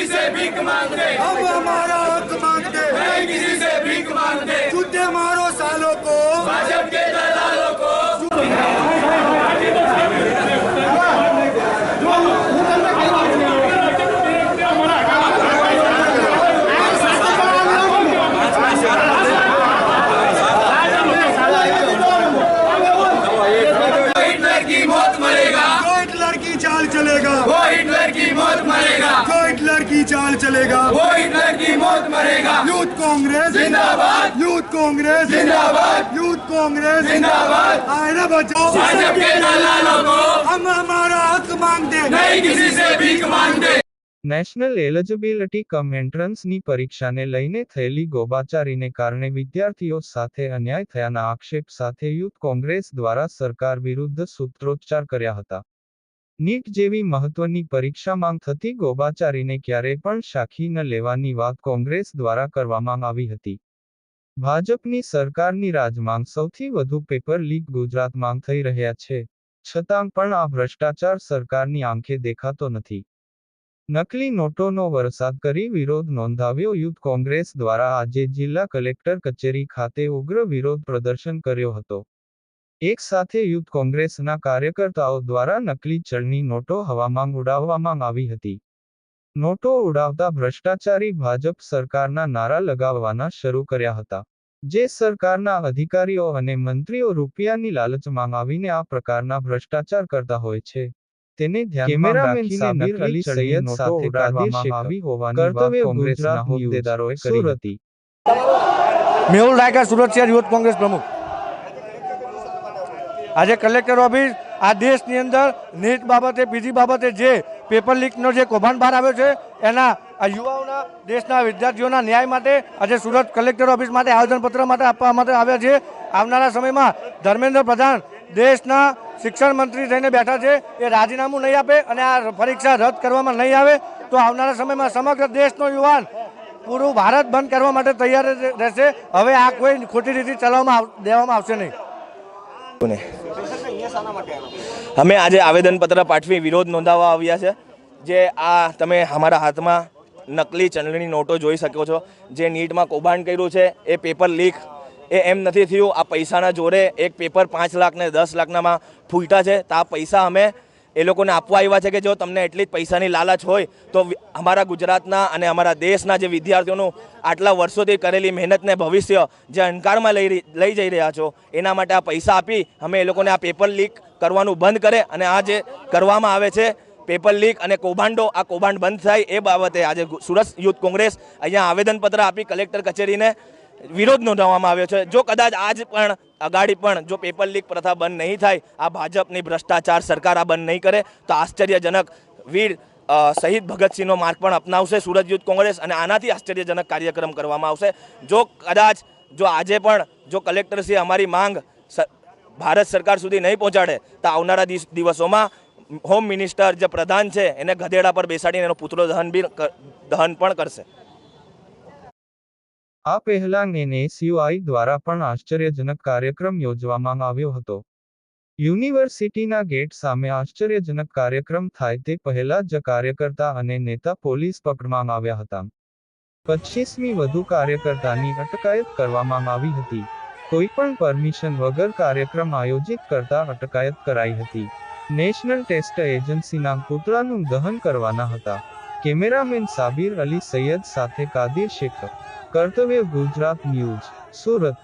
किसी से भीख मांगते, अब हमारा हक मांगते, नहीं किसी से भीख मांगते। जूते मारो सालों को, भाजपा के दलालों को। हिटलर की मौत मरेगा, जो हिटलर की चाल चलेगा, वो हिटलर की मौत मरेगा, जो हिटलर की चाल चलेगा, वो हिटलर की मौत मरेगा। यूथ कांग्रेस जिंदाबाद, यूथ कांग्रेस जिंदाबाद, यूथ कांग्रेस जिंदाबाद। आईना बचाओ, भाजपा के दलालों को हम हमारा हक मांगते, नहीं किसी से भीख मांगते। નેશનલ એલિજિબિલિટી કમ એન્ટ્રન્સની પરીક્ષાને લઈને થયેલી ગોબાચારીને કારણે વિદ્યાર્થીઓ સાથે અન્યાય થયાના આક્ષેપ સાથે યુથ કોંગ્રેસ દ્વારા સરકાર વિરુદ્ધ સૂત્રોચ્ચાર કર્યા હતા. નીટ જેવી મહત્વની પરીક્ષામાં થતી ગોબાચારીને ક્યારેય પણ સાખી ન લેવાની વાત કોંગ્રેસ દ્વારા કરવામાં આવી હતી. ભાજપની સરકારની રાજમાં સૌથી વધુ પેપર લીક ગુજરાતમાં થઈ રહ્યા છે, છતાં પણ આ ભ્રષ્ટાચાર સરકારની આંખે દેખાતો નથી. નકલી નોટોનો વરસાદ કરી વિરોધ નોંધાવ્યો. યુથ કોંગ્રેસ દ્વારા આજે જિલ્લા કલેક્ટર કચેરી ખાતે ઉગ્ર વિરોધ પ્રદર્શન કર્યો હતો. એક સાથે યુથ કોંગ્રેસના કાર્યકર્તાઓ દ્વારા નકલી ચલણી નોટો હવામાં ઉડાવવામાં આવી હતી. નોટો ઉડાવતા ભ્રષ્ટાચારી ભાજપ સરકારના નારા લગાવવાના શરૂ કર્યા હતા. જે સરકારના અધિકારીઓ અને મંત્રીઓ રૂપિયાની લાલચમાં આવીને આ પ્રકારના ભ્રષ્ટાચાર કરતા હોય છે, તેને ધ્યાનમાં રાખીને સાબિર અલી સૈયદ સાથે કાદિર આવી હોવાની વાત કોંગ્રેસના હોદ્દેદારોએ કરી હતી. મેહુલ રાયકા, સુરત શહેર યુથ કોંગ્રેસ પ્રમુખ. આજે કલેક્ટર ઓફિસ આ દેશની અંદર નીટ બાબતે, પીજી બાબતે જે પેપર લીકનો જે કૌભાંડ બહાર આવ્યો છે, એના આ યુવાઓના, દેશના વિદ્યાર્થીઓના ન્યાય માટે આજે સુરત કલેક્ટર ઓફિસ માટે આવેદનપત્ર માટે આપવા માટે આવ્યા છે. આવનારા સમયમાં ધર્મેન્દ્ર પ્રધાન દેશના શિક્ષણ મંત્રી થઈને બેઠા છે, એ રાજીનામું નહીં આપે અને આ પરીક્ષા રદ કરવામાં નહીં આવે તો આવનારા સમયમાં સમગ્ર દેશનો યુવાન પૂરું ભારત બંધ કરવા માટે તૈયાર રહેશે. હવે આ કોઈ ખોટી રીતે ચલાવવામાં દેવામાં આવશે નહીં. અમે આજે આવેદનપત્ર પાઠવી વિરોધ નોંધાવવા આવ્યા છે. જે આ તમે અમારા હાથમાં નકલી ચલણી નોટો જોઈ શકો છો, જે નીટમાં કૌભાંડ કર્યું છે, એ પેપર લીક એ એમ નથી થયું. આ પૈસાના જોરે એક પેપર 5 લાખ ને 10 લાખનામાં ફૂટ્યા છે. તો આ પૈસા અમે એ લોકોને આપવા આવ્યા છે કે જો તમને એટલી જ પૈસાની લાલચ હોય તો અમારા ગુજરાતના અને અમારા દેશના જે વિદ્યાર્થીઓનું આટલા વર્ષોથી કરેલી મહેનતને ભવિષ્ય જે અંધકારમાં લઈ જઈ રહ્યા છો, એના માટે આ પૈસા આપી અમે એ લોકોને આ પેપર લીક કરવાનું બંધ કરે અને આ જે કરવામાં આવે છે પેપર લીક અને કૌભાંડો, આ કૌભાંડ બંધ થાય એ બાબતે આજે સુરત યુથ કોંગ્રેસ અહીંયા આવેદનપત્ર આપી કલેક્ટર કચેરીને વિરોધ નોંધાવવામાં આવ્યો છે. જો કદાચ આજ પણ અગાડી પણ જો પેપર લીક પ્રથા બંધ નહીં થાય, આ ભાજપની ભ્રષ્ટાચાર સરકાર આ બંધ નહીં કરે તો આશ્ચર્યજનક વીર શહીદ ભગતસિંહનો માર્ગ પણ અપનાવશે સુરત યુથ કોંગ્રેસ અને આનાથી આશ્ચર્યજનક કાર્યક્રમ કરવામાં આવશે. જો કદાચ જો આજે પણ જો કલેક્ટરશ્રી અમારી માંગ ભારત સરકાર સુધી નહીં પહોંચાડે તો આવનારા દિવસોમાં હોમ મિનિસ્ટર જે પ્રધાન છે એને ગધેડા પર બેસાડીને એનો પુતળો દહન પણ કરશે. આ પહેલા NSUI દ્વારા પણ આશ્ચર્યજનક કાર્યક્રમ યોજવામાં આવ્યો હતો. યુનિવર્સિટીના ગેટ સામે આશ્ચર્યજનક કાર્યક્રમ થાય તે પહેલા જ કાર્યકર્તા અને નેતા પોલીસ પકડવામાં આવ્યા હતા. 25મી વધુ કાર્યકર્તાની અટકાયત કરવામાં આવી હતી. કોઈપણ પરમિશન વગર કાર્યક્રમ આયોજિત કરતા અટકાયત કરાઈ હતી. નેશનલ ટેસ્ટ એજન્સીના પુતળાનું દહન કરવાના હતા. કેમેરામેન સાબિર અલી સૈયદ સાથે કાદિર શેખ. કર્તવ્ય ગુજરાત ન્યૂઝ, સુરત.